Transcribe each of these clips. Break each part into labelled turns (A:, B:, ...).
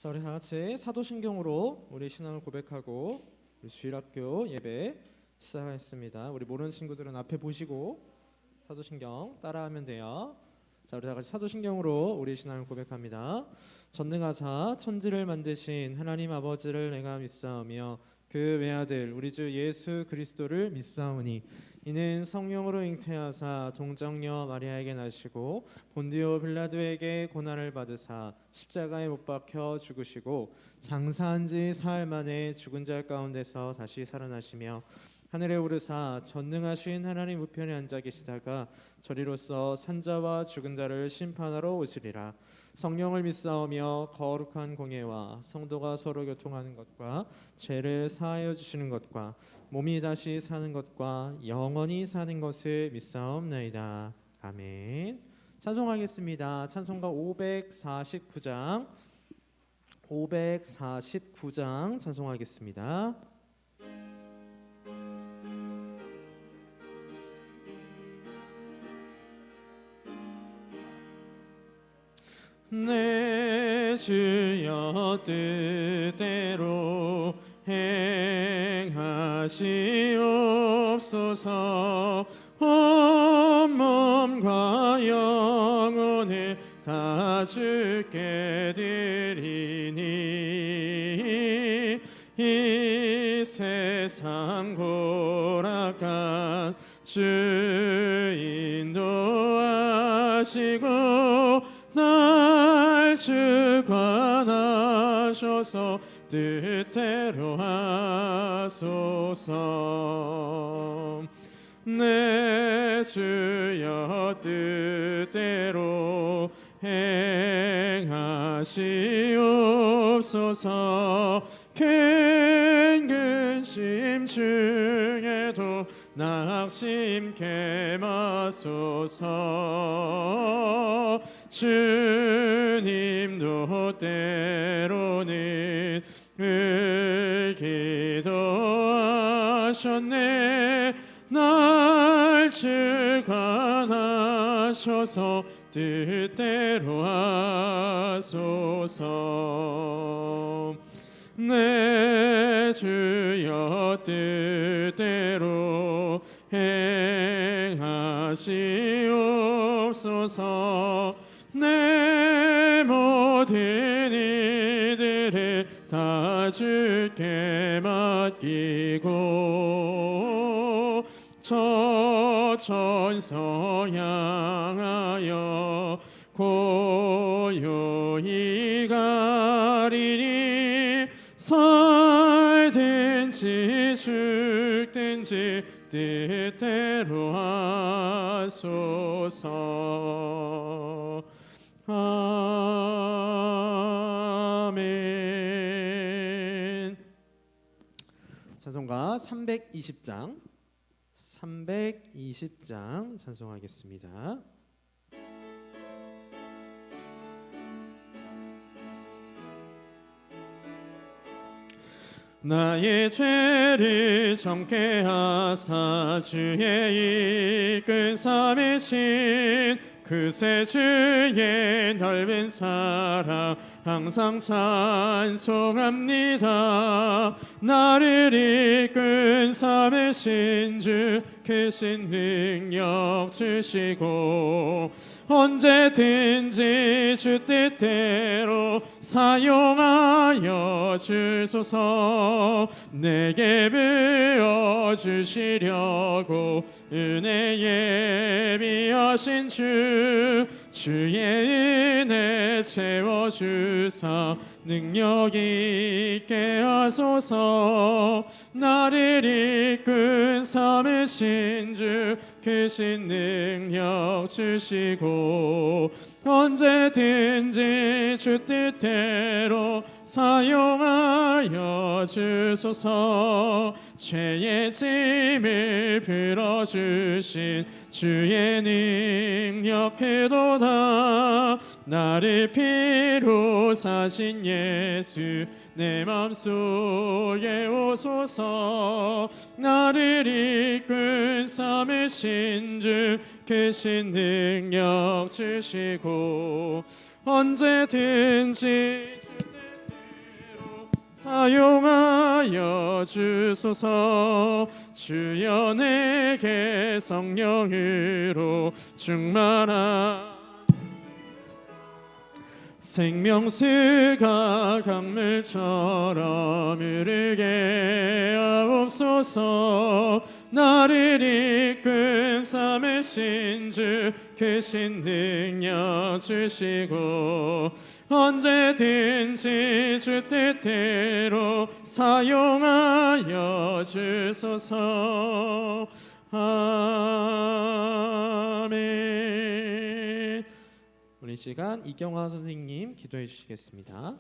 A: 자, 우리 다 같이 사도신경으로 우리 신앙을 고백하고 우리 주일학교 예배 시작하겠습니다. 우리 모르는 친구들은 앞에 보시고 사도신경 따라하면 돼요. 자, 우리 다 같이 사도신경으로 우리 신앙을 고백합니다. 전능하사 천지를 만드신 하나님 아버지를 내가 믿사오며 그 외아들 우리 주 예수 그리스도를 믿사오니 이는 성령으로 잉태하사 동정녀 마리아에게 나시고 본디오 빌라도에게 고난을 받으사 십자가에 못 박혀 죽으시고 장사한 지 사흘 만에 죽은 자 가운데서 다시 살아나시며 하늘에 오르사 전능하신 하나님 우편에 앉아 계시다가 저리로서 산자와 죽은 자를 심판하러 오시리라. 성령을 믿사오며 거룩한 공예와 성도가 서로 교통하는 것과 죄를 사하여 주시는 것과 몸이 다시 사는 것과 영원히 사는 것을 믿사옵나이다. 아멘. 찬송하겠습니다. 찬송가 549장 찬송하겠습니다. 내 주여 뜻대로 행하시옵소서. 온 몸과 영혼을 다 주께 드리니 이 세상 고락한 주 인도하시고 날 주관하셔서 뜻대로 하소서. 내 주여 뜻대로 행하시옵소서. 큰 근심 중에도 낙심케 마소서. 주님도 때로는 기도하셨네. 날 주관하셔서 뜻대로 하소서. 내 주여 뜻대로 행하시옵소서. 내 모든 이들을 다 주께 맡기고 저 천서 향하여 고요히 가리니 살든지 죽든지 뜻대로 하소서. 아멘. 찬송가 320장 찬송하겠습니다. 나의 죄를 정케 하사 주의 이끈 삼으신 그새 주의 넓은 사랑 항상 찬송합니다. 나를 이끈 삼으신 주 크신 능력 주시고 언제든지 주 뜻대로 사용하여 주소서. 내게 부어주시려고 은혜 예비하신 주의 은혜 채워주사 능력 있게 하소서. 나를 이끈 삼으신 주 크신 능력 주시고 언제든지 주 뜻대로 사용하여 주소서. 죄의 짐을 풀어주신 주의 능력 크도다. 나를 피로 사신 예수 내 맘속에 오소서. 나를 이끈 삼으신 주 크신 능력 주시고 언제든지 주 뜻대로 사용하여 주소서. 주여 내게 성령으로 충만하 생명수가 강물처럼 흐르게 하옵소서. 나를 이끈 삼으신 주 크신 능력 주시고 언제든지 주 뜻대로 사용하여 주소서. 아멘. 우리 시간 이경화 선생님 기도해 주시겠습니다.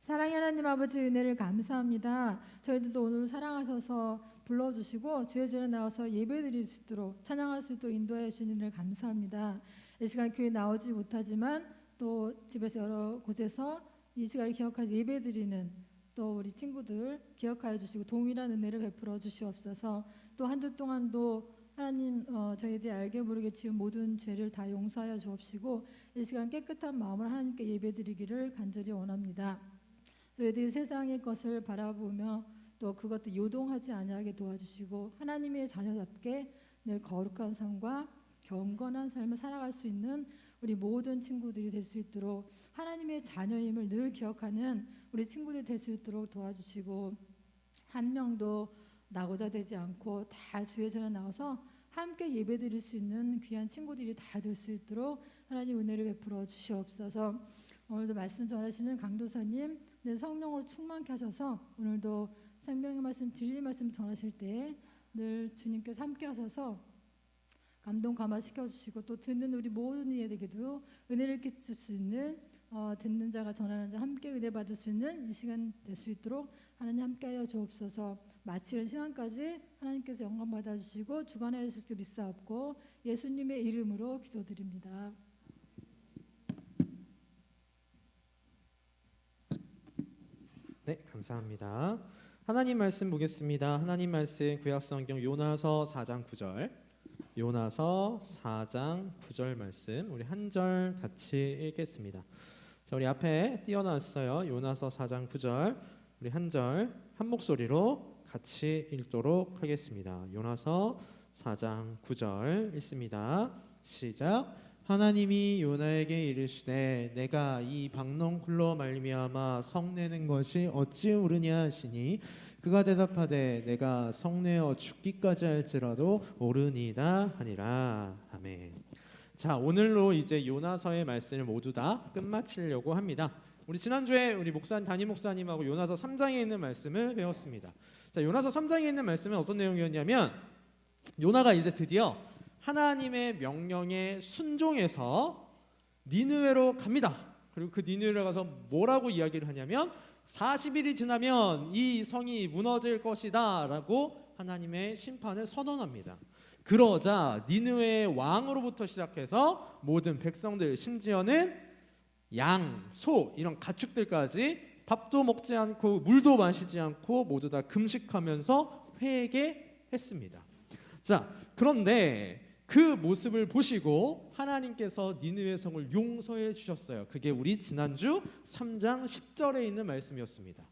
B: 사랑의 하나님 아버지 은혜를 감사합니다. 저희들도 오늘 사랑하셔서 불러주시고 주의 전에 나와서 예배드릴 수 있도록 찬양할 수 있도록 인도해 주시는 은혜를 감사합니다. 이 시간 교회 나오지 못하지만 또 집에서 여러 곳에서 이 시간을 기억하지 예배드리는 또 우리 친구들 기억하여 주시고 동일한 은혜를 베풀어 주시옵소서. 또 한 주 동안도 하나님 저희들이 알게 모르게 지은 모든 죄를 다 용서하여 주옵시고 이 시간 깨끗한 마음을 하나님께 예배드리기를 간절히 원합니다. 저희들이 세상의 것을 바라보며 또 그것들 요동하지 아니하게 도와주시고 하나님의 자녀답게 늘 거룩한 삶과 경건한 삶을 살아갈 수 있는 우리 모든 친구들이 될 수 있도록 하나님의 자녀임을 늘 기억하는 우리 친구들이 될 수 있도록 도와주시고 한 명도 나고자 되지 않고 다 주의 전에 나와서 함께 예배드릴 수 있는 귀한 친구들이 다 될 수 있도록 하나님 은혜를 베풀어 주시옵소서. 오늘도 말씀 전하시는 강도사님 늘 성령으로 충만케 하셔서 오늘도 생명의 말씀 진리 말씀 전하실 때 늘 주님께서 함께 하셔서 감동 감화시켜 주시고 또 듣는 우리 모든 이에게도 은혜를 끼칠 수 있는 듣는 자가 전하는 자 함께 은혜 받을 수 있는 이 시간 될 수 있도록 하나님 함께하여 주옵소서. 마치는 시간까지 하나님께서 영광 받아주시고 주관하여 주실 줄 믿사옵고 예수님의 이름으로 기도드립니다.
A: 네, 감사합니다. 하나님 말씀 보겠습니다. 하나님 말씀 구약성경 요나서 4장 9절. 요나서 4장 9절 말씀 우리 한 절 같이 읽겠습니다. 자, 우리 앞에 띄워놨어요. 요나서 4장 9절 우리 한 절 한 목소리로 같이 읽도록 하겠습니다. 요나서 4장 9절 읽습니다. 시작. 하나님이 요나에게 이르시되 내가 이 박농쿨로 말미암아 성내는 것이 어찌 옳으냐 하시니 그가 대답하되 내가 성내어 죽기까지 할지라도 옳으니이다 하니라. 아멘. 자, 오늘로 이제 요나서의 말씀을 모두 다 끝마치려고 합니다. 우리 지난주에 우리 담임 목사님하고 요나서 3장에 있는 말씀을 배웠습니다. 자, 요나서 3장에 있는 말씀은 어떤 내용이었냐면 요나가 이제 드디어 하나님의 명령에 순종해서 니느웨로 갑니다. 그리고 그 니느웨로 가서 뭐라고 이야기를 하냐면 40일이 지나면 이 성이 무너질 것이다 라고 하나님의 심판을 선언합니다. 그러자 니느웨의 왕으로부터 시작해서 모든 백성들 심지어는 양, 소 이런 가축들까지 밥도 먹지 않고 물도 마시지 않고 모두 다 금식하면서 회개했습니다. 자, 그런데 그 모습을 보시고 하나님께서 니느웨 성을 용서해 주셨어요. 그게 우리 지난주 3장 10절에 있는 말씀이었습니다.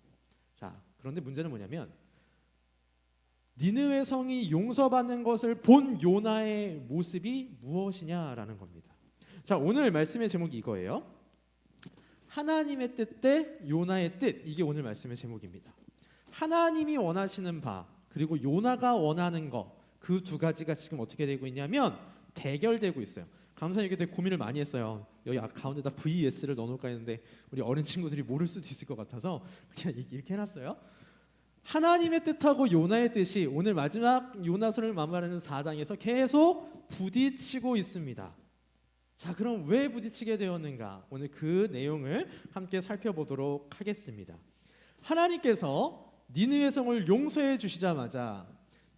A: 자, 그런데 문제는 뭐냐면 니느웨 성이 용서받는 것을 본 요나의 모습이 무엇이냐라는 겁니다. 자, 오늘 말씀의 제목이 이거예요. 하나님의 뜻 대 요나의 뜻. 이게 오늘 말씀의 제목입니다. 하나님이 원하시는 바 그리고 요나가 원하는 것 그 두 가지가 지금 어떻게 되고 있냐면 대결되고 있어요. 강사님 이게 되게 고민을 많이 했어요. 여기 가운데다 VS를 넣어놓을까 했는데 우리 어린 친구들이 모를 수도 있을 것 같아서 그냥 이렇게 해놨어요. 하나님의 뜻하고 요나의 뜻이 오늘 마지막 요나서를 마무리하는 4장에서 계속 부딪히고 있습니다. 자, 그럼 왜 부딪히게 되었는가? 오늘 그 내용을 함께 살펴보도록 하겠습니다. 하나님께서 니느웨 성을 용서해 주시자마자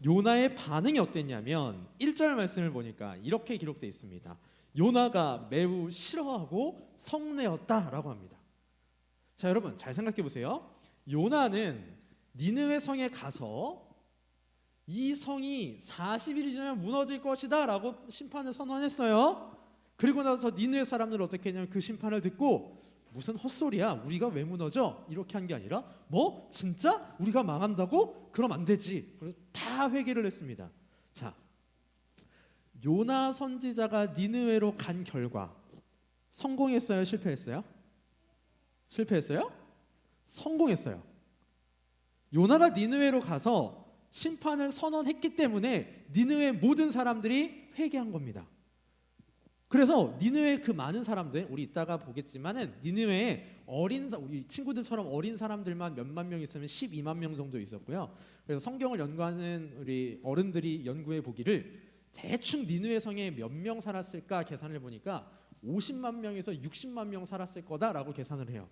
A: 요나의 반응이 어땠냐면 1절 말씀을 보니까 이렇게 기록되어 있습니다. 요나가 매우 싫어하고 성내었다라고 합니다. 자, 여러분 잘 생각해 보세요. 요나는 니느웨 성에 가서 이 성이 40일이 지나면 무너질 것이다 라고 심판을 선언했어요. 그리고 나서 니느웨 사람들은 어떻게 했냐면 그 심판을 듣고 무슨 헛소리야, 우리가 왜 무너져? 이렇게 한 게 아니라 뭐? 진짜? 우리가 망한다고? 그럼 안 되지. 그래서 다 회개를 했습니다. 자, 요나 선지자가 니느웨로 간 결과 성공했어요? 실패했어요? 실패했어요? 성공했어요. 요나가 니느웨로 가서 심판을 선언했기 때문에 니느웨 모든 사람들이 회개한 겁니다. 그래서 니느웨 그 많은 사람들, 우리 이따가 보겠지만은 니느웨에 우리 친구들처럼 어린 사람들만 몇만 명 있으면 12만 명 정도 있었고요. 그래서 성경을 연구하는 우리 어른들이 연구해 보기를 대충 니느웨 성에 몇 명 살았을까 계산을 보니까 50만 명에서 60만 명 살았을 거다라고 계산을 해요.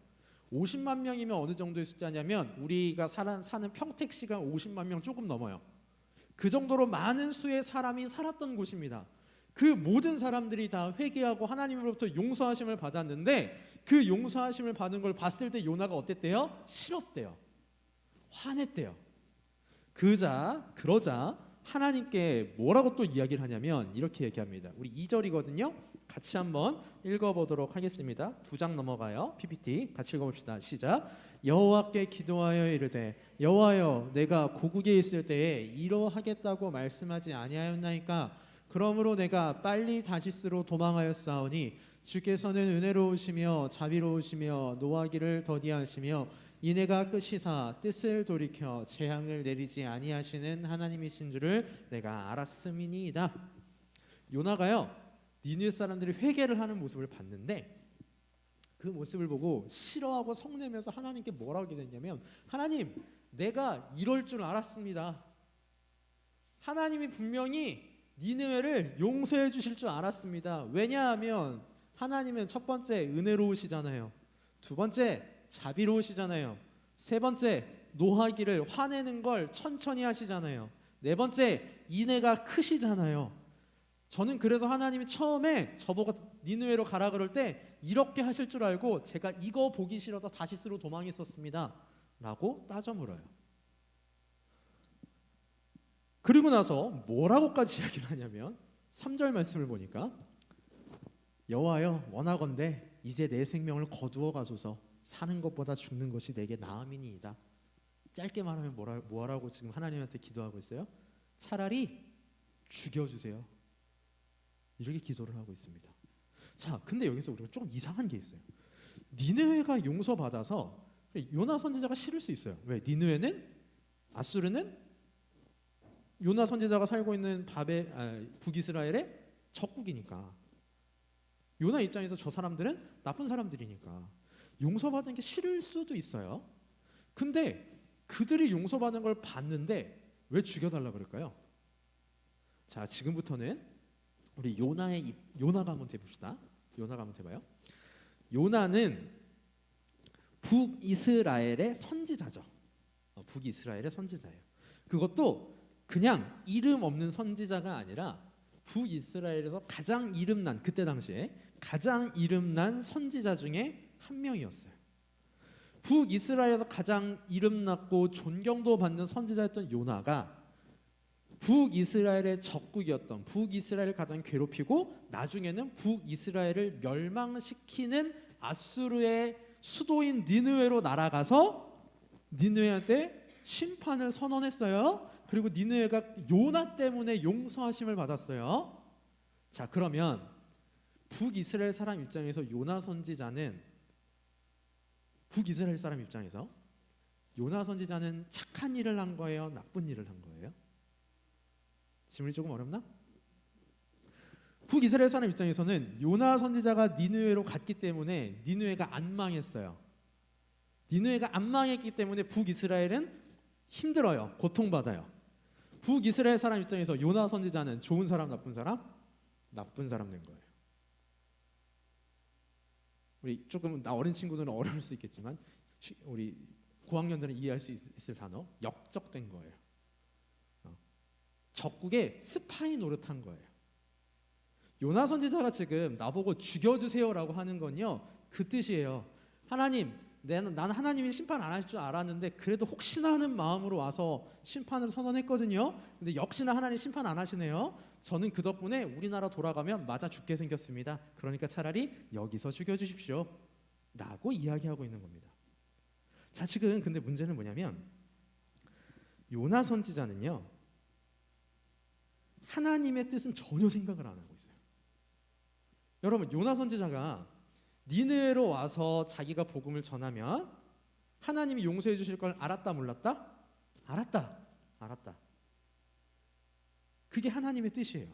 A: 50만 명이면 어느 정도의 숫자냐면 우리가 사는 평택시가 50만 명 조금 넘어요. 그 정도로 많은 수의 사람이 살았던 곳입니다. 그 모든 사람들이 다 회개하고 하나님으로부터 용서하심을 받았는데 그 용서하심을 받은 걸 봤을 때 요나가 어땠대요? 싫었대요. 화냈대요. 그러자 하나님께 뭐라고 또 이야기를 하냐면 이렇게 얘기합니다. 우리 2절이거든요. 같이 한번 읽어보도록 하겠습니다. 2장 넘어가요. PPT 같이 읽어봅시다. 시작. 여호와께 기도하여 이르되 여호와여 내가 고국에 있을 때에 이러하겠다고 말씀하지 아니하였나이까. 그러므로 내가 빨리 다시스로 도망하였사오니 주께서는 은혜로우시며 자비로우시며 노하기를 더디하시며 이내가 끝이사 뜻을 돌이켜 재앙을 내리지 아니하시는 하나님이신 줄을 내가 알았음이니이다. 요나가요 니느웨 사람들이 회개를 하는 모습을 봤는데 그 모습을 보고 싫어하고 성내면서 하나님께 뭐라고 기도했냐면 하나님 내가 이럴 줄 알았습니다. 하나님이 분명히 니느웨를 용서해 주실 줄 알았습니다. 왜냐하면 하나님은 첫 번째 은혜로우시잖아요. 두 번째 자비로우시잖아요. 세 번째 노하기를 화내는 걸 천천히 하시잖아요. 네 번째 인애가 크시잖아요. 저는 그래서 하나님이 처음에 저보고 니느웨로 가라 그럴 때 이렇게 하실 줄 알고 제가 이거 보기 싫어서 다시스로 도망했었습니다 라고 따져 물어요. 그리고 나서 뭐라고까지 이야기를 하냐면 3절 말씀을 보니까 여호와여 원하건대 이제 내 생명을 거두어 가소서. 사는 것보다 죽는 것이 내게 나음이니이다. 짧게 말하면 뭐라고 지금 하나님한테 기도하고 있어요? 차라리 죽여주세요. 이렇게 기도를 하고 있습니다. 자, 근데 여기서 우리가 조금 이상한 게 있어요. 니느웨가 용서받아서 요나 선지자가 싫을 수 있어요. 왜? 니느웨는 아수르는 요나 선지자가 살고 있는 북이스라엘의 적국이니까. 요나 입장에서 저 사람들은 나쁜 사람들이니까 용서받는 게 싫을 수도 있어요. 근데 그들이 용서받는 걸 봤는데 왜 죽여달라 그럴까요? 자, 지금부터는 우리 요나가 한번 해봅시다. 요나가 한번 해봐요. 요나는 북이스라엘의 선지자죠. 북이스라엘의 선지자예요. 그것도 그냥 이름 없는 선지자가 아니라 북이스라엘에서 가장 이름난, 그때 당시에 가장 이름난 선지자 중에 한 명이었어요. 북이스라엘에서 가장 이름났고 존경도 받는 선지자였던 요나가 북이스라엘의 적국이었던, 북이스라엘을 가장 괴롭히고 나중에는 북이스라엘을 멸망시키는 아수르의 수도인 니느웨로 날아가서 니느웨한테 심판을 선언했어요. 그리고 니느웨가 요나 때문에 용서하심을 받았어요. 자, 그러면 북이스라엘 사람 입장에서 요나 선지자는, 북이스라엘 사람 입장에서 요나 선지자는 착한 일을 한 거예요? 나쁜 일을 한 거예요? 질문이 조금 어렵나? 북이스라엘 사람 입장에서는 요나 선지자가 니느웨로 갔기 때문에 니느웨가 안 망했어요. 니느웨가 안 망했기 때문에 북이스라엘은 힘들어요. 고통받아요. 북이스라엘 사람 입장에서 요나 선지자는 좋은 사람, 나쁜 사람? 나쁜 사람 된 거예요. 우리 조금 어린 친구들은 어려울 수 있겠지만 우리 고학년들은 이해할 수 있을 단어, 역적된 거예요. 적국의 스파이 노릇한 거예요. 요나 선지자가 지금 나보고 죽여주세요라고 하는 건요, 그 뜻이에요. 하나님, 나는 하나님이 심판 안 할 줄 알았는데 그래도 혹시나 하는 마음으로 와서 심판을 선언했거든요. 근데 역시나 하나님 심판 안 하시네요. 저는 그 덕분에 우리나라 돌아가면 맞아 죽게 생겼습니다. 그러니까 차라리 여기서 죽여주십시오 라고 이야기하고 있는 겁니다. 자, 지금 근데 문제는 뭐냐면 요나 선지자는요, 하나님의 뜻은 전혀 생각을 안 하고 있어요. 여러분, 요나 선지자가 니느웨로 와서 자기가 복음을 전하면 하나님이 용서해 주실 걸 알았다 몰랐다? 알았다. 그게 하나님의 뜻이에요.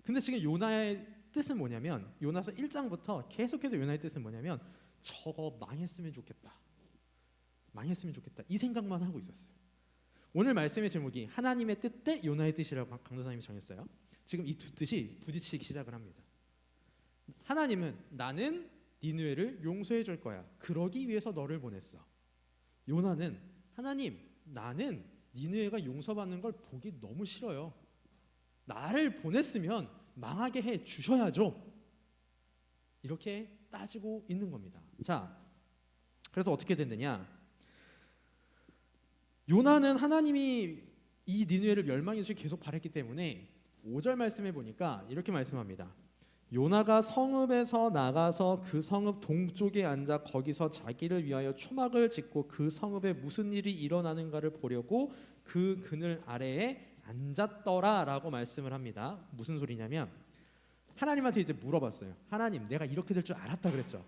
A: 근데 지금 요나의 뜻은 뭐냐면, 요나서 1장부터 계속해서 요나의 뜻은 뭐냐면, 저거 망했으면 좋겠다 이 생각만 하고 있었어요. 오늘 말씀의 제목이 하나님의 뜻 대 요나의 뜻이라고 강도사님이 정했어요. 지금 이 두 뜻이 부딪히기 시작을 합니다. 하나님은 나는 니느웨를 용서해 줄 거야. 그러기 위해서 너를 보냈어. 요나는 하나님, 나는 니느웨가 용서받는 걸 보기 너무 싫어요. 나를 보냈으면 망하게 해 주셔야죠. 이렇게 따지고 있는 겁니다. 자, 그래서 어떻게 됐느냐? 요나는 하나님이 이 니느웨를 멸망해 주시길 계속 바랬기 때문에 5절 말씀해 보니까 이렇게 말씀합니다. 요나가 성읍에서 나가서 그 성읍 동쪽에 앉아 거기서 자기를 위하여 초막을 짓고 그 성읍에 무슨 일이 일어나는가를 보려고 그 그늘 아래에 앉았더라라고 말씀을 합니다. 무슨 소리냐면 하나님한테 이제 물어봤어요. 하나님, 내가 이렇게 될 줄 알았다 그랬죠?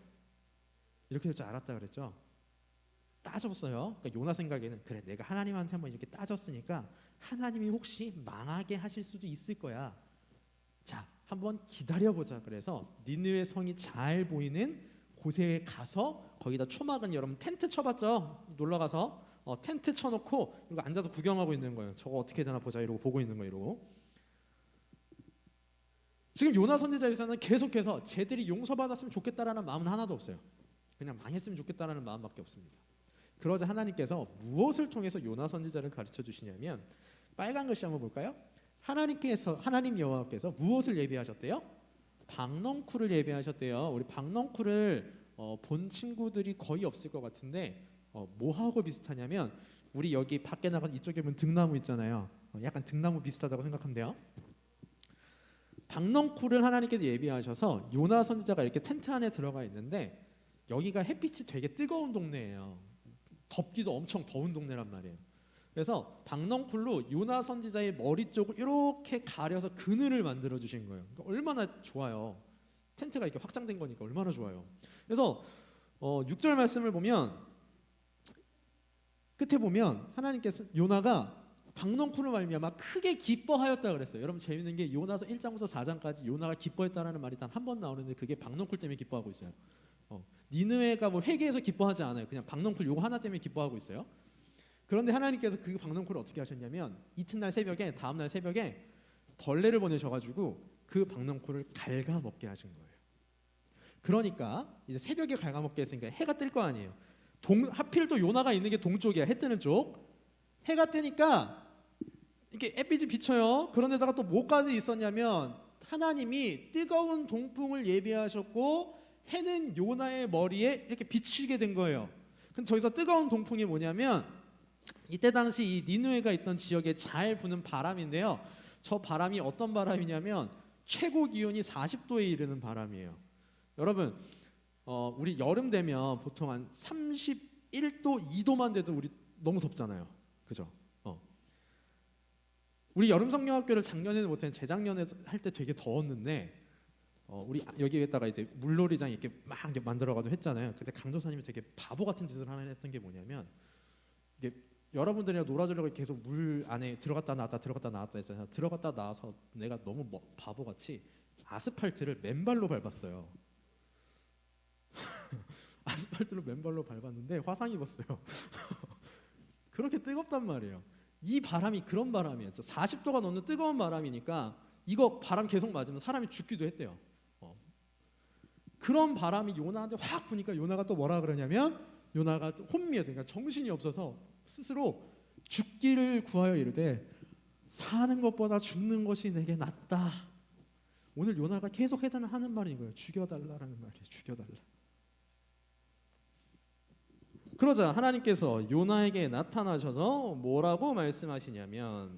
A: 따졌어요. 그러니까 요나 생각에는 그래, 내가 하나님한테 한번 이렇게 따졌으니까 하나님이 혹시 망하게 하실 수도 있을 거야. 자, 한번 기다려보자. 그래서 니느웨 성이 잘 보이는 곳에 가서 거기다 초막은 여러분 텐트 쳐봤죠? 놀러가서 텐트 쳐놓고 이거 앉아서 구경하고 있는 거예요. 저거 어떻게 되나 보자 이러고 보고 있는 거예요. 이러고. 지금 요나 선지자에서는 계속해서 쟤들이 용서받았으면 좋겠다라는 마음은 하나도 없어요. 그냥 망했으면 좋겠다라는 마음밖에 없습니다. 그러자 하나님께서 무엇을 통해서 요나 선지자를 가르쳐 주시냐면, 빨간 글씨 한번 볼까요? 하나님 여호와께서 무엇을 예비하셨대요? 박넝쿨을 예비하셨대요. 우리 박넝쿨을 본 친구들이 거의 없을 것 같은데 뭐하고 비슷하냐면, 우리 여기 밖에 나간 이쪽에 보면 등나무 있잖아요. 약간 등나무 비슷하다고 생각하면 돼요. 박넝쿨을 하나님께서 예비하셔서 요나 선지자가 이렇게 텐트 안에 들어가 있는데, 여기가 햇빛이 되게 뜨거운 동네예요. 덥기도 엄청 더운 동네란 말이에요. 그래서 박넝쿨로 요나 선지자의 머리 쪽을 이렇게 가려서 그늘을 만들어 주신 거예요. 그러니까 얼마나 좋아요. 텐트가 이렇게 확장된 거니까 얼마나 좋아요. 그래서 6절 말씀을 보면 끝에 보면 하나님께서 요나가 박넝쿨을 말미암아 크게 기뻐하였다 그랬어요. 여러분, 재밌는 게 요나서 1장부터 4장까지 요나가 기뻐했다라는 말이 단 한 번 나오는데 그게 박넝쿨 때문에 기뻐하고 있어요. 니느웨가 뭐 회개해서 기뻐하지 않아요. 그냥 박넝쿨 요거 하나 때문에 기뻐하고 있어요. 그런데 하나님께서 그 박넝쿨을 어떻게 하셨냐면, 이튿날 새벽에, 다음날 새벽에 벌레를 보내셔가지고 그 박넝쿨을 갉아먹게 하신 거예요. 그러니까 이제 새벽에 갉아먹게 했으니까 해가 뜰 거 아니에요. 하필 또 요나가 있는 게 동쪽이야. 해 뜨는 쪽. 해가 뜨니까 이게 햇빛이 비쳐요. 그런데다가 또 뭐까지 있었냐면, 하나님이 뜨거운 동풍을 예비하셨고 해는 요나의 머리에 이렇게 비치게 된 거예요. 근데 저기서 뜨거운 동풍이 뭐냐면, 이때 당시 이 니느웨가 있던 지역에 잘 부는 바람인데요. 저 바람이 어떤 바람이냐면 최고 기온이 40도에 이르는 바람이에요. 여러분, 우리 여름 되면 보통 한 31도, 2도만 돼도 우리 너무 덥잖아요. 그죠? 우리 여름 성경학교를 작년에는 못했는데 재작년에 할 때 되게 더웠는데, 우리 여기에다가 이제 물놀이장 이렇게 막 만들어가지고 했잖아요. 근데 강도사님이 되게 바보 같은 짓을 하나 했던 게 뭐냐면, 이게 여러분들이랑 놀아주려고 계속 물 안에 들어갔다 나왔다 했잖아요. 들어갔다 나와서 내가 너무 바보같이 아스팔트를 맨발로 밟았어요. 아스팔트를 맨발로 밟았는데 화상 입었어요. 그렇게 뜨겁단 말이에요. 이 바람이 그런 바람이에요. 40도가 넘는 뜨거운 바람이니까 이거 바람 계속 맞으면 사람이 죽기도 했대요. 그런 바람이 요나한테 확 부니까 요나가 또 뭐라 그러냐면, 요나가 혼미해서, 그러니까 정신이 없어서 스스로 죽기를 구하여 이르되 사는 것보다 죽는 것이 내게 낫다. 오늘 요나가 계속 하는 말인 거예요. 죽여달라라는 말이에요. 죽여달라. 그러자 하나님께서 요나에게 나타나셔서 뭐라고 말씀하시냐면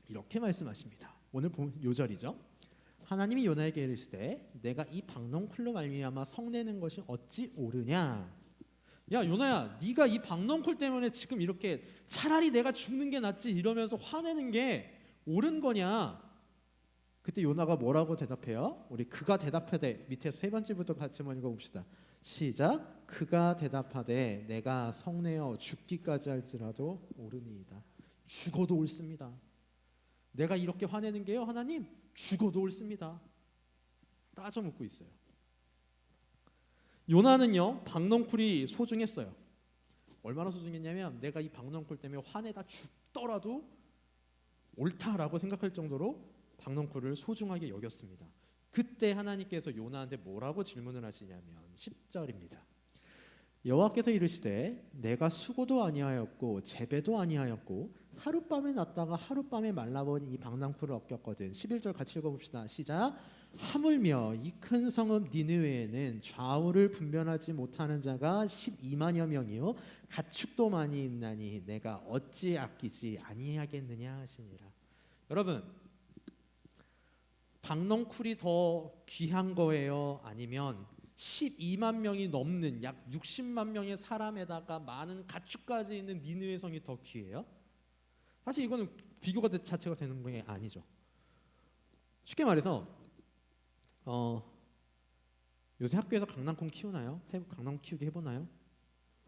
A: 이렇게 말씀하십니다. 오늘 본 요절이죠. 하나님이 요나에게 이르시되 내가 이 박넝쿨로 말미암아 성내는 것이 어찌 옳으냐. 야 요나야, 네가 이 박넝쿨 때문에 지금 이렇게 차라리 내가 죽는 게 낫지 이러면서 화내는 게 옳은 거냐. 그때 요나가 뭐라고 대답해요? 우리 그가 대답하되 밑에 세 번째부터 같이 한번 읽어봅시다. 시작. 그가 대답하되 내가 성내어 죽기까지 할지라도 옳으니이다. 죽어도 옳습니다. 내가 이렇게 화내는 게요 하나님, 죽어도 옳습니다. 따져 묻고 있어요. 요나는요 박넝쿨이 소중했어요. 얼마나 소중했냐면 내가 이 박넝쿨 때문에 화내다 죽더라도 옳다라고 생각할 정도로 박넝쿨을 소중하게 여겼습니다. 그때 하나님께서 요나한테 뭐라고 질문을 하시냐면 10절입니다. 여호와께서 이르시되 내가 수고도 아니하였고 재배도 아니하였고 하룻밤에 났다가 하룻밤에 말라버린 이 박낭쿨을 얻겼거든. 11절 같이 읽어봅시다. 시작. 하물며 이 큰 성읍 니느웨에는 좌우를 분별하지 못하는 자가 12만여 명이요 가축도 많이 있나니 내가 어찌 아끼지 아니하겠느냐 하시니라. 여러분, 박넝쿨이 더 귀한 거예요? 아니면 12만 명이 넘는 약 60만 명의 사람에다가 많은 가축까지 있는 니느웨 성이 더 귀해요? 사실 이거는 비교가 자체가 되는 게 아니죠. 쉽게 말해서 요새 학교에서 강낭콩 키우나요? 강낭콩 키우기 해보나요?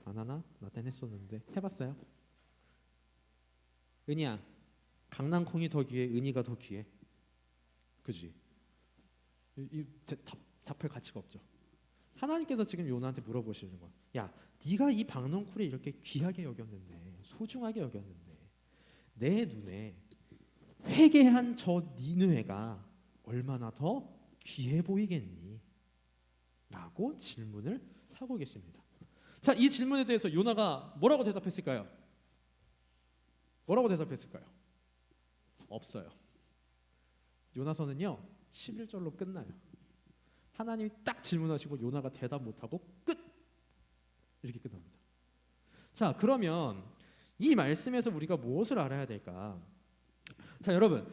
A: 안 하나? 나 땐 했었는데 해봤어요? 은희야, 강낭콩이 더 귀해? 은희가 더 귀해? 그지? 답할 가치가 없죠. 하나님께서 지금 요나한테 물어보시는 거야. 야, 네가 이 박넝쿨을 이렇게 귀하게 여겼는데, 소중하게 여겼는데 내 눈에 회개한 저 니느웨가 얼마나 더 귀해 보이겠니? 라고 질문을 하고 계십니다. 자, 이 질문에 대해서 요나가 뭐라고 대답했을까요? 뭐라고 대답했을까요? 없어요. 요나서는요 11절로 끝나요. 하나님이 딱 질문하시고 요나가 대답 못하고 끝! 이렇게 끝납니다. 자, 그러면 이 말씀에서 우리가 무엇을 알아야 될까? 자, 여러분,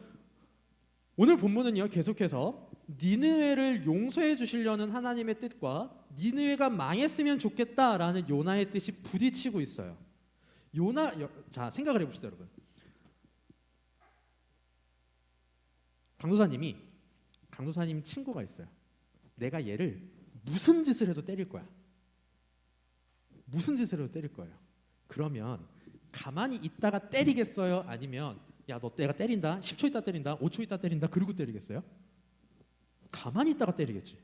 A: 오늘 본문은요 계속해서 니느웨를 용서해 주시려는 하나님의 뜻과 니느웨가 망했으면 좋겠다라는 요나의 뜻이 부딪히고 있어요. 자, 생각을 해봅시다, 여러분. 강도사님 친구가 있어요. 내가 얘를 무슨 짓을 해도 때릴 거야. 무슨 짓을 해도 때릴 거예요. 그러면 가만히 있다가 때리겠어요? 아니면 야, 너 내가 때린다. 10초 있다 때린다. 5초 있다 때린다. 그러고 때리겠어요? 가만히 있다가 때리겠지.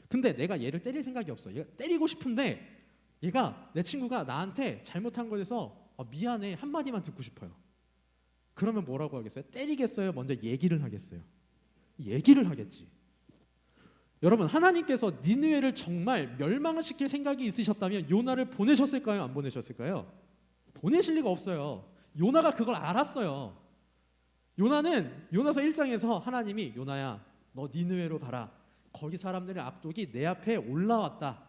A: 근데 내가 얘를 때릴 생각이 없어. 얘가 때리고 싶은데 내 친구가 나한테 잘못한 거에 대해서 미안해 한마디만 듣고 싶어요. 그러면 뭐라고 하겠어요? 때리겠어요? 먼저 얘기를 하겠어요? 얘기를 하겠지. 여러분, 하나님께서 니느웨를 정말 멸망시킬 생각이 있으셨다면 요나를 보내셨을까요? 안 보내셨을까요? 보내실 리가 없어요. 요나가 그걸 알았어요. 요나는 요나서 1장에서 하나님이 요나야 너 니느웨로 가라. 거기 사람들의 악독이 내 앞에 올라왔다.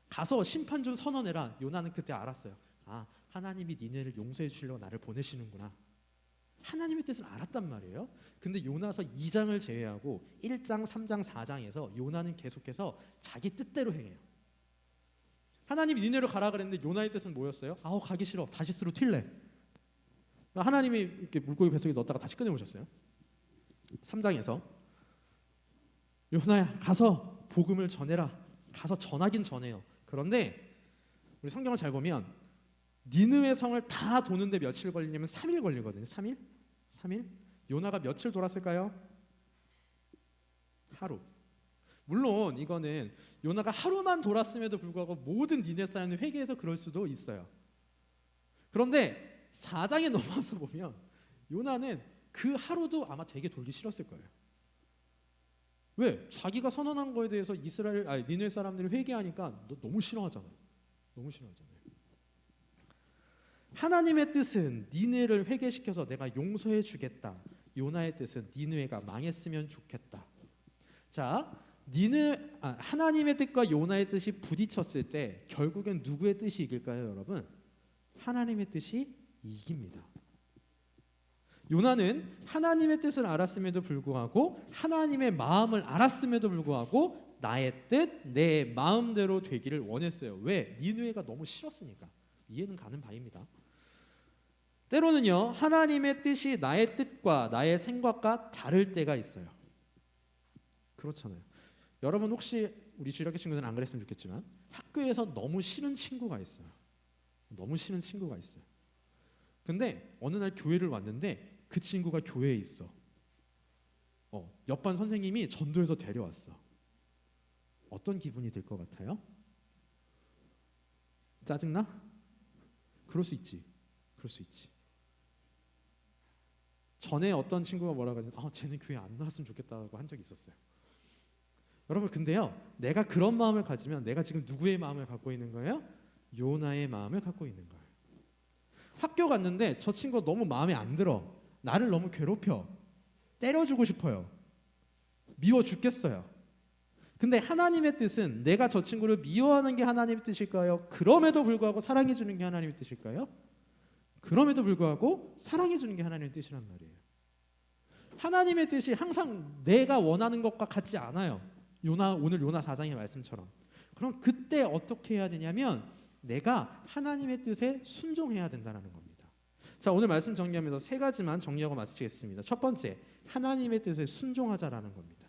A: 가서 심판 좀 선언해라. 요나는 그때 알았어요. 아, 하나님이 니느웨를 용서해 주시려고 나를 보내시는구나. 하나님의 뜻을 알았단 말이에요. 근데 요나서 2장을 제외하고 1장, 3장, 4장에서 요나는 계속해서 자기 뜻대로 행해요. 하나님이 니느웨로 가라 그랬는데 요나의 뜻은 뭐였어요? 가기 싫어. 다시스로 튈래. 하나님이 이렇게 물고기 뱃속에 넣었다가 다시 꺼내오셨어요. 3장에서 요나야 가서 복음을 전해라. 가서 전하긴 전해요. 그런데 우리 성경을 잘 보면 니느웨 성을 다 도는데 며칠 걸리냐면 3일 걸리거든요. 3일? 요나가 며칠 돌았을까요? 하루. 물론 이거는 요나가 하루만 돌았음에도 불구하고 모든 니느웨 사람들이 회개해서 그럴 수도 있어요. 그런데 4장에 넘어서 보면 요나는 그 하루도 아마 되게 돌기 싫었을 거예요. 왜? 자기가 선언한 거에 대해서 니느웨 사람들이 회개하니까 너무 싫어하잖아요. 하나님의 뜻은 니느웨를 회개시켜서 내가 용서해 주겠다. 요나의 뜻은 니느웨가 망했으면 좋겠다. 자, 하나님의 뜻과 요나의 뜻이 부딪혔을 때 결국엔 누구의 뜻이 이길까요, 여러분? 하나님의 뜻이 이깁니다. 요나는 하나님의 뜻을 알았음에도 불구하고 하나님의 마음을 알았음에도 불구하고 나의 뜻, 내 마음대로 되기를 원했어요. 왜? 니느웨가 너무 싫었으니까. 이해는 가는 바입니다. 때로는요, 하나님의 뜻이 나의 뜻과 나의 생각과 다를 때가 있어요. 그렇잖아요. 여러분 혹시 우리 주일학교 친구들은 안 그랬으면 좋겠지만 학교에서 너무 싫은 친구가 있어요. 너무 싫은 친구가 있어요. 근데 어느 날 교회를 왔는데 그 친구가 교회에 있어. 옆반 선생님이 전도해서 데려왔어. 어떤 기분이 들 것 같아요? 짜증나? 그럴 수 있지. 그럴 수 있지. 전에 어떤 친구가 뭐라고 하냐면 쟤는 교회 안 나왔으면 좋겠다고 한 적이 있었어요. 여러분 근데요, 내가 그런 마음을 가지면 내가 지금 누구의 마음을 갖고 있는 거예요? 요나의 마음을 갖고 있는 거예요. 학교 갔는데 저 친구가 너무 마음에 안 들어. 나를 너무 괴롭혀. 때려주고 싶어요. 미워 죽겠어요. 근데 하나님의 뜻은 내가 저 친구를 미워하는 게 하나님의 뜻일까요? 그럼에도 불구하고 사랑해 주는 게 하나님의 뜻일까요? 그럼에도 불구하고 사랑해 주는 게 하나님의 뜻이란 말이에요. 하나님의 뜻이 항상 내가 원하는 것과 같지 않아요. 오늘 요나 4장의 말씀처럼. 그럼 그때 어떻게 해야 되냐면 내가 하나님의 뜻에 순종해야 된다는 겁니다. 자, 오늘 말씀 정리하면서 세 가지만 정리하고 마치겠습니다. 첫 번째, 하나님의 뜻에 순종하자라는 겁니다.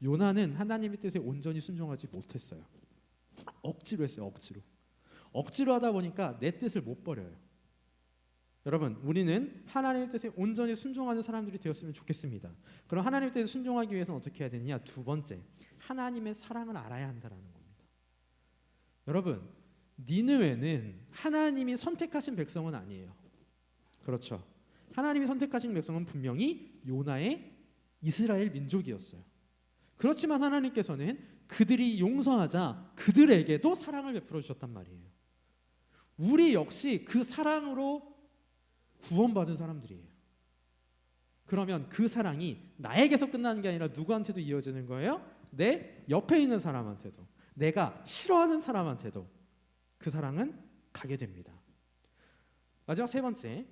A: 요나는 하나님의 뜻에 온전히 순종하지 못했어요. 억지로 했어요. 억지로 하다 보니까 내 뜻을 못 버려요. 여러분, 우리는 하나님의 뜻에 온전히 순종하는 사람들이 되었으면 좋겠습니다. 그럼 하나님의 뜻에 순종하기 위해서는 어떻게 해야 되느냐? 두 번째, 하나님의 사랑을 알아야 한다는 겁니다. 여러분, 니느웨는 하나님이 선택하신 백성은 아니에요. 그렇죠. 하나님이 선택하신 백성은 분명히 요나의 이스라엘 민족이었어요. 그렇지만 하나님께서는 그들이 용서하자 그들에게도 사랑을 베풀어 주셨단 말이에요. 우리 역시 그 사랑으로 구원받은 사람들이에요. 그러면 그 사랑이 나에게서 끝나는 게 아니라 누구한테도 이어지는 거예요? 내 옆에 있는 사람한테도, 내가 싫어하는 사람한테도 그 사랑은 가게 됩니다. 마지막 세 번째,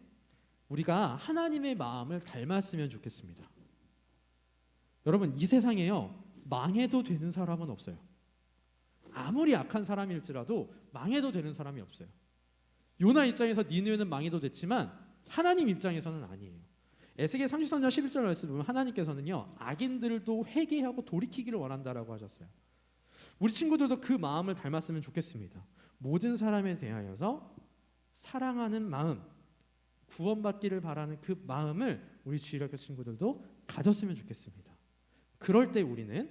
A: 우리가 하나님의 마음을 닮았으면 좋겠습니다. 여러분, 이 세상에요, 망해도 되는 사람은 없어요. 아무리 악한 사람일지라도 망해도 되는 사람이 없어요. 요나 입장에서 니느웨는 망해도 됐지만 하나님 입장에서는 아니에요. 에스겔 33장 11절 말씀 보면 하나님께서는요, 악인들도 회개하고 돌이키기를 원한다라고 하셨어요. 우리 친구들도 그 마음을 닮았으면 좋겠습니다. 모든 사람에 대하여서 사랑하는 마음, 구원받기를 바라는 그 마음을 우리 주일학교 친구들도 가졌으면 좋겠습니다. 그럴 때 우리는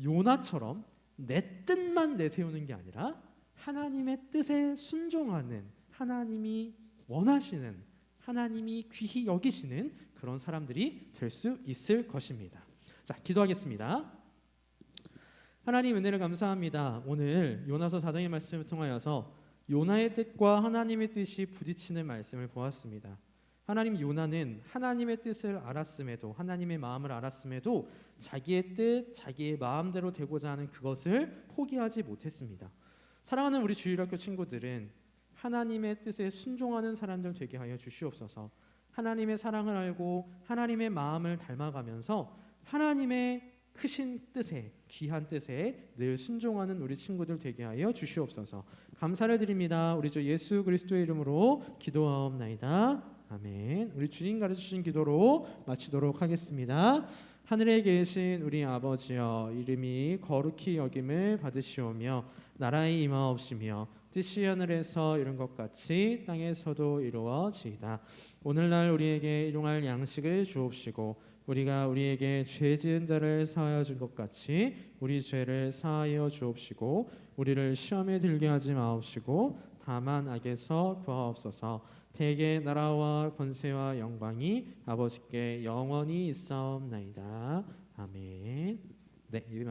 A: 요나처럼 내 뜻만 내세우는 게 아니라 하나님의 뜻에 순종하는, 하나님이 원하시는, 하나님이 귀히 여기시는 그런 사람들이 될 수 있을 것입니다. 자, 기도하겠습니다. 하나님 은혜를 감사합니다. 오늘 요나서 4장의 말씀을 통하여서 요나의 뜻과 하나님의 뜻이 부딪히는 말씀을 보았습니다. 하나님, 요나는 하나님의 뜻을 알았음에도, 하나님의 마음을 알았음에도 자기의 뜻, 자기의 마음대로 되고자 하는 그것을 포기하지 못했습니다. 사랑하는 우리 주일학교 친구들은 하나님의 뜻에 순종하는 사람들 되게 하여 주시옵소서. 하나님의 사랑을 알고 하나님의 마음을 닮아가면서 하나님의 크신 뜻에, 귀한 뜻에 늘 순종하는 우리 친구들 되게 하여 주시옵소서. 감사를 드립니다. 우리 주 예수 그리스도의 이름으로 기도하옵나이다. 아멘. 우리 주님 가르치신 기도로 마치도록 하겠습니다. 하늘에 계신 우리 아버지여, 이름이 거룩히 여김을 받으시오며 나라의 임하옵시며 뜻이 하늘에서 이룬 것 같이 땅에서도 이루어지이다. 오늘날 우리에게 일용할 양식을 주옵시고 우리가 우리에게 죄 지은 자를 사하여 준 것 같이 우리 죄를 사하여 주옵시고 우리를 시험에 들게 하지 마옵시고 다만 악에서 구하옵소서. 대개 나라와 권세와 영광이 아버지께 영원히 있사옵나이다. 아멘. 네,